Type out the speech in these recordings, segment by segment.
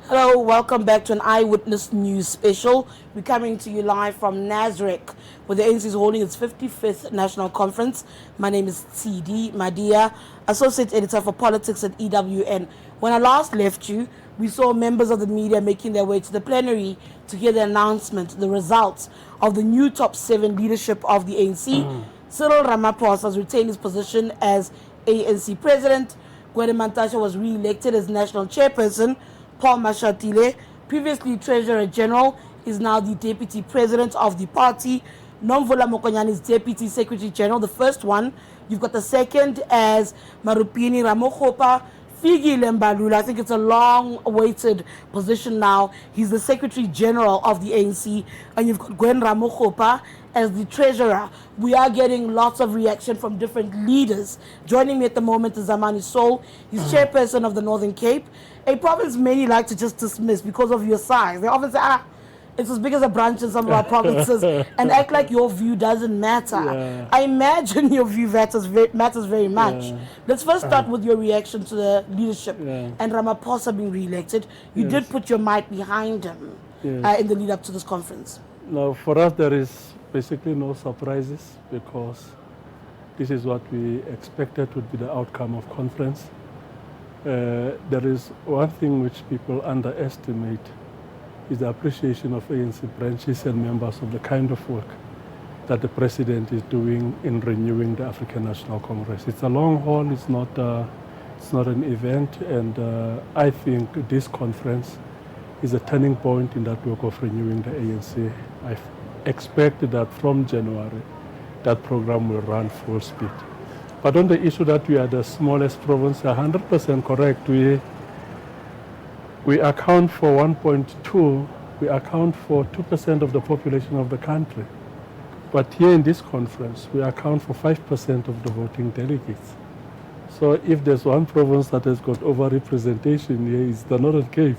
Hello, welcome back to an Eyewitness News special. We're coming to you live from Nazareth, where the ANC is holding its 55th National Conference. My name is Tshidi Madia, Associate Editor for Politics at EWN. When I last left you, we saw members of the media making their way to the plenary to hear the announcement, the results of the new top 7 leadership of the ANC. Cyril Ramaphosa has retained his position as ANC President. Gwede Mantashe was re-elected as National Chairperson. Paul Mashatile, previously Treasurer General, is now the Deputy President of the party. Nomvula Mokonyane is Deputy Secretary General, the first one. You've got the second as Marupini Ramokgopa. Figi Lembalula, I think it's a long-awaited position now. He's the Secretary General of the ANC. And you've got Gwen Ramokgopa as the Treasurer. We are getting lots of reaction from different leaders. Joining me at the moment is Zamani Saul. He's Chairperson of the Northern Cape, a province many like to just dismiss because of your size. They often say, it's as big as a branch in some of our provinces, and act like your view doesn't matter. Yeah. I imagine your view matters very much. Yeah. Let's first start with your reaction to the leadership Yeah. and Ramaphosa being re-elected. You Yes. did put your might behind him Yes. in the lead up to this conference. Now, for us, there is basically no surprises because this is what we expected would be the outcome of conference. There is one thing which people underestimate is the appreciation of ANC branches and members of the kind of work that the president is doing in renewing the African National Congress. It's a long haul, it's not an event, and I think this conference is a turning point in that work of renewing the ANC. I expect that from January, that program will run full speed. But on the issue that we are the smallest province, 100% correct. We account for 1.2, we account for 2% of the population of the country. But here in this conference, we account for 5% of the voting delegates. So if there's one province that has got overrepresentation here, it's the Northern Cape.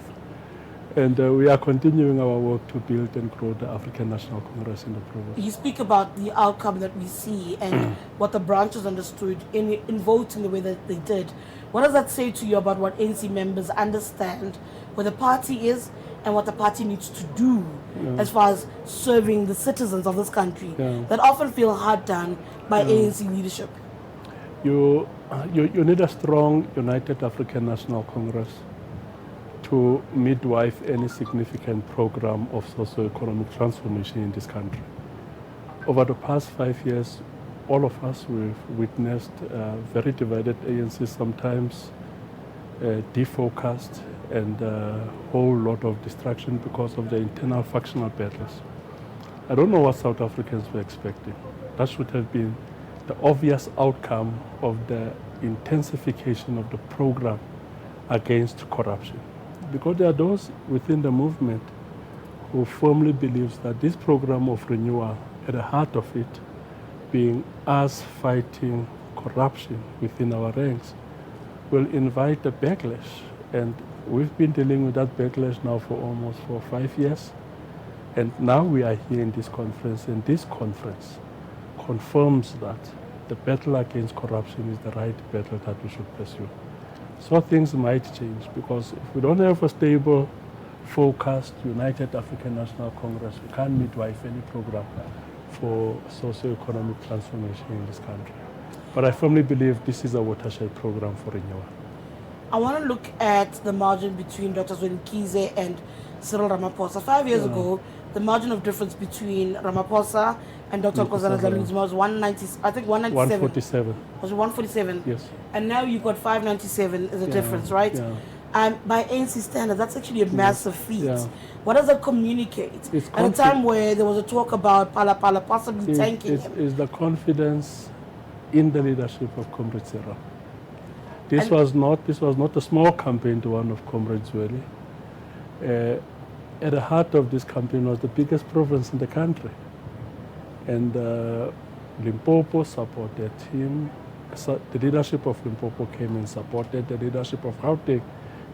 And we are continuing our work to build and grow the African National Congress in the province. You speak about the outcome that we see and what the branches understood in voting the way that they did. What does that say to you about what ANC members understand where the party is and what the party needs to do as far as serving the citizens of this country that often feel hard done by ANC leadership? You need a strong, united African National Congress to midwife any significant program of socio-economic transformation in this country. Over the past 5 years, all of us we've witnessed very divided ANC, sometimes defocused, and a whole lot of distraction because of the internal factional battles. I don't know what South Africans were expecting. That should have been the obvious outcome of the intensification of the program against corruption. Because there are those within the movement who firmly believes that this program of renewal, at the heart of it, being us fighting corruption within our ranks, will invite a backlash. And we've been dealing with that backlash now for almost 4 or 5 years. And now we are here in this conference, and this conference confirms that the battle against corruption is the right battle that we should pursue. So things might change, because if we don't have a stable, focused, united African National Congress, we can't midwife any program for socio-economic transformation in this country. But I firmly believe this is a watershed program for renewal. I want to look at the margin between Dr. Zwelikize and Cyril Ramaphosa. 5 years ago, the margin of difference between Ramaphosa and Dr. Nkosazana Dlamini-Zuma was 147. Was it 147? Yes. And now you've got 597 is the difference, right? Yeah. By ANC standards, that's actually a massive feat. Yeah. What does that communicate? At a time where there was a talk about Pala possibly tanking him. Is the confidence in the leadership of Comrade Cyril. This was not a small campaign to one of Comrade Zweli. At the heart of this campaign was the biggest province in the country. And Limpopo supported him. So the leadership of Limpopo came and supported. The leadership of Gauteng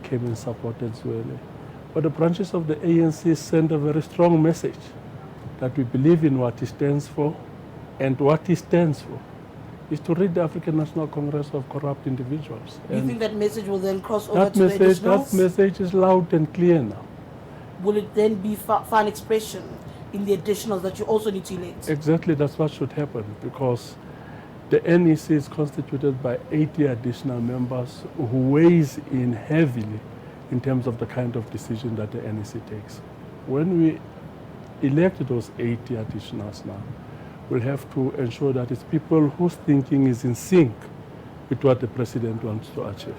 came and supported Zweli. But the branches of the ANC sent a very strong message that we believe in what he stands for, and what he stands for is to rid the African National Congress of corrupt individuals. Do you think that message will then cross over to the additionals? That message is loud and clear now. Will it then be fine expression in the additionals that you also need to elect? Exactly, that's what should happen, because the NEC is constituted by 80 additional members who weighs in heavily in terms of the kind of decision that the NEC takes. When we elect those 80 additionals now, we'll have to ensure that it's people whose thinking is in sync with what the president wants to achieve.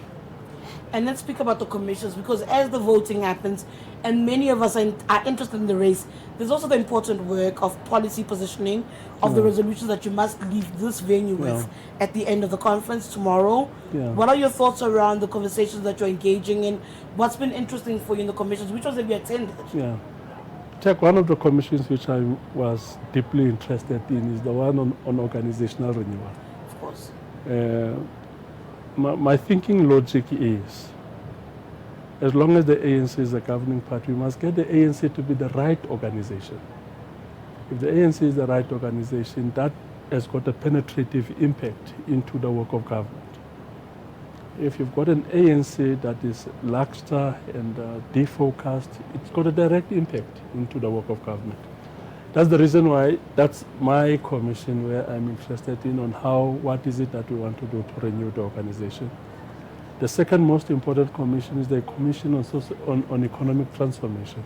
And let's speak about the commissions, because as the voting happens and many of us are interested in the race, there's also the important work of policy positioning of the resolutions that you must leave this venue with at the end of the conference tomorrow. What are your thoughts around the conversations that you're engaging in? What's been interesting for you in the commissions? Which ones have you attended? Check, one of the commissions which I was deeply interested in is the one on organizational renewal. Of course. My thinking logic is, as long as the ANC is a governing party, we must get the ANC to be the right organization. If the ANC is the right organization, that has got a penetrative impact into the work of government. If you've got an ANC that is lackluster and defocused, it's got a direct impact into the work of government. That's the reason why that's my commission, where I'm interested in on what is it that we want to do to renew the organization. The second most important commission is the Commission on Economic Transformation.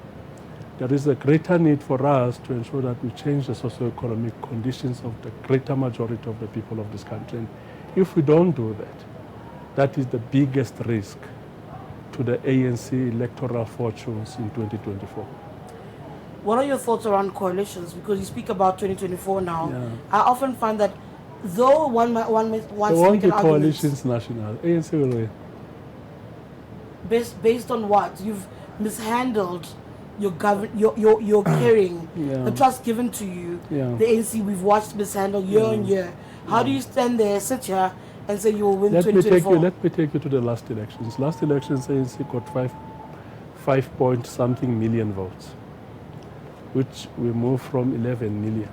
There is a greater need for us to ensure that we change the socio-economic conditions of the greater majority of the people of this country. And if we don't do that, that is the biggest risk to the ANC electoral fortunes in 2024. What are your thoughts around coalitions? Because you speak about 2024 now. I often find that though one wants to make an argument. Coalitions national, ANC will win. Based on what? You've mishandled your carrying, the trust given to you. The ANC we've watched mishandle year on year. How do you stand there, sit here, and say you will win 2024? Let me take you to the last elections. Last elections, ANC got 5 point something million votes, which we moved from 11 million.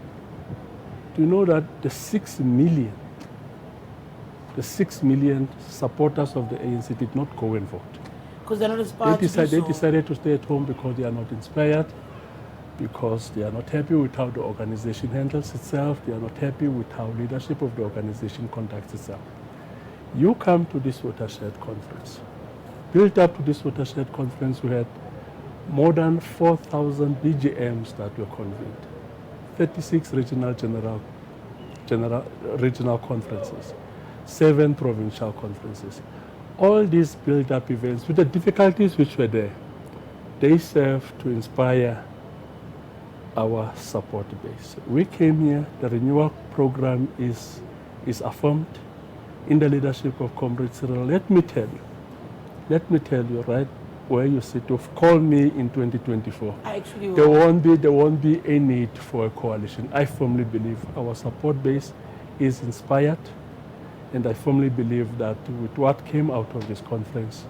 Do you know that the 6 million supporters of the ANC did not go and vote? Because they're not inspired They decided to stay at home because they are not inspired, because they are not happy with how the organization handles itself, they are not happy with how leadership of the organization conducts itself. You come to this watershed conference. Built up to this watershed conference, we had more than 4,000 BGMs that were convened, 36 regional conferences, 7 provincial conferences. All these build-up events, with the difficulties which were there, they serve to inspire our support base. We came here, the Renewal program is affirmed in the leadership of Comrade Cyril. Let me tell you right where you sit. Call me in 2024. I actually will. There won't be a need for a coalition. I firmly believe our support base is inspired, and I firmly believe that with what came out of this conference,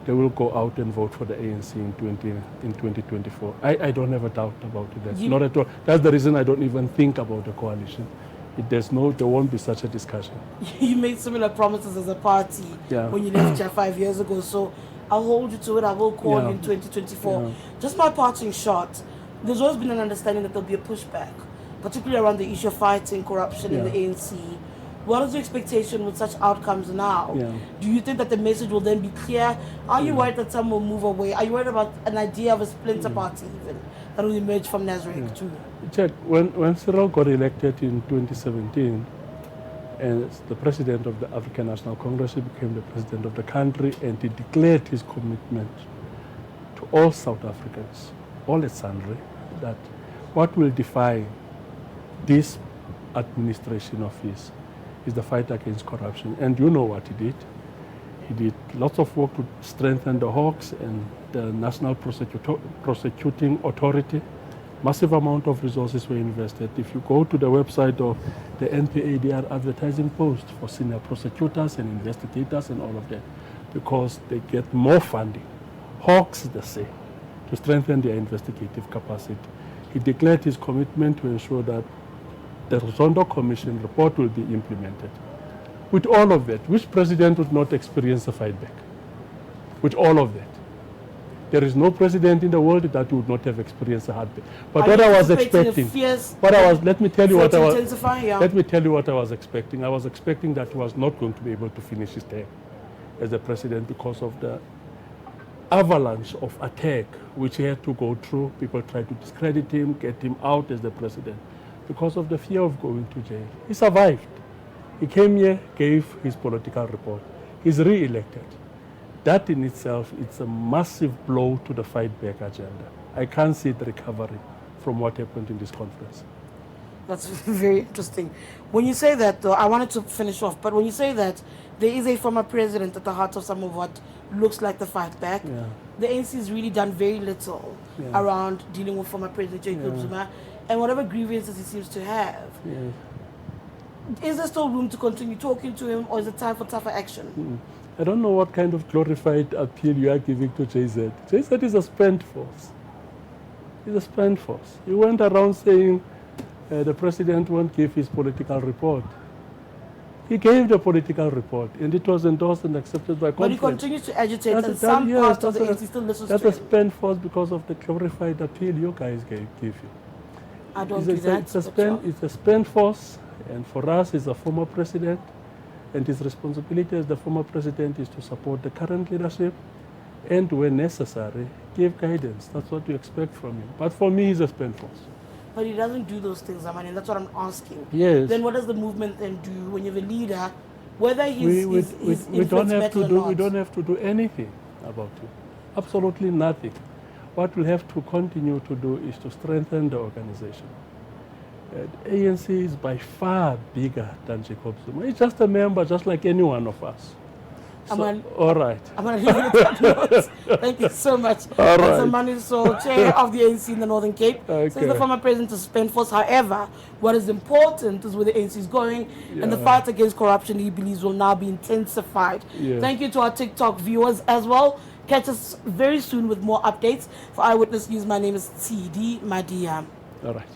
they will go out and vote for the ANC in 2024. I don't have a doubt about it. That's not at all. That's the reason I don't even think about a coalition. There won't be such a discussion. You made similar promises as a party when you left here 5 years ago. So I'll hold you to it. I will call you in 2024. Just my parting shot. There's always been an understanding that there'll be a pushback, particularly around the issue of fighting corruption in the ANC. What is your expectation with such outcomes now? Do you think that the message will then be clear? Are you worried that some will move away? Are you worried about an idea of a splinter party even that will emerge from Nazareth too? Check, when Cyril got elected in 2017 as the president of the African National Congress, he became the president of the country, and he declared his commitment to all South Africans, all at sundry, that what will define this administration of his is the fight against corruption. And you know what he did. He did lots of work to strengthen the Hawks and the National Prosecuting Authority. Massive amount of resources were invested. If you go to the website of the NPA, they are advertising posts for senior prosecutors and investigators and all of that, because they get more funding. Hawks the same, to strengthen their investigative capacity. He declared his commitment to ensure that the Zondo Commission report will be implemented. With all of that, which president would not experience a fight back? With all of that. There is no president in the world that would not have experienced a heartbeat. But what I was expecting, let me tell you what I was expecting. I was expecting that he was not going to be able to finish his term as the president because of the avalanche of attack which he had to go through. People tried to discredit him, get him out as the president because of the fear of going to jail. He survived. He came here, gave his political report. He's re-elected. That in itself, it's a massive blow to the fight back agenda. I can't see it recovering from what happened in this conference. That's very interesting. When you say that, though, I wanted to finish off, but when you say that there is a former president at the heart of some of what looks like the fight back, the ANC has really done very little around dealing with former President Jacob Zuma and whatever grievances he seems to have. Is there still room to continue talking to him, or is it time for tougher action? I don't know what kind of glorified appeal you are giving to JZ. JZ is a spent force. He's a spent force. He went around saying the president won't give his political report. He gave the political report, and it was endorsed and accepted by conference. But he continues to agitate, and some parts of the ANC still listens to him. That's a spent force because of the glorified appeal you guys give you. I don't do that. It's a spent force, and for us, he's a former president. And his responsibility as the former president is to support the current leadership and, when necessary, give guidance. That's what we expect from him. But for me, he's a spent force. But he doesn't do those things, Zamani, and that's what I'm asking. Yes. Then what does the movement then do when you have a leader, whether he's we don't have to do anything about it. Absolutely nothing. What we'll have to continue to do is to strengthen the organization. The ANC is by far bigger than Jacob Zuma. He's just a member, just like any one of us. All right. I'm going to leave you with that note. Thank you so much. All right. Zamani Saul, chair of the ANC in the Northern Cape. Okay. Says the former president is spent force. However, what is important is where the ANC is going, and the fight against corruption, he believes, will now be intensified. Thank you to our TikTok viewers as well. Catch us very soon with more updates. For Eyewitness News, my name is Tshidi Madia. All right.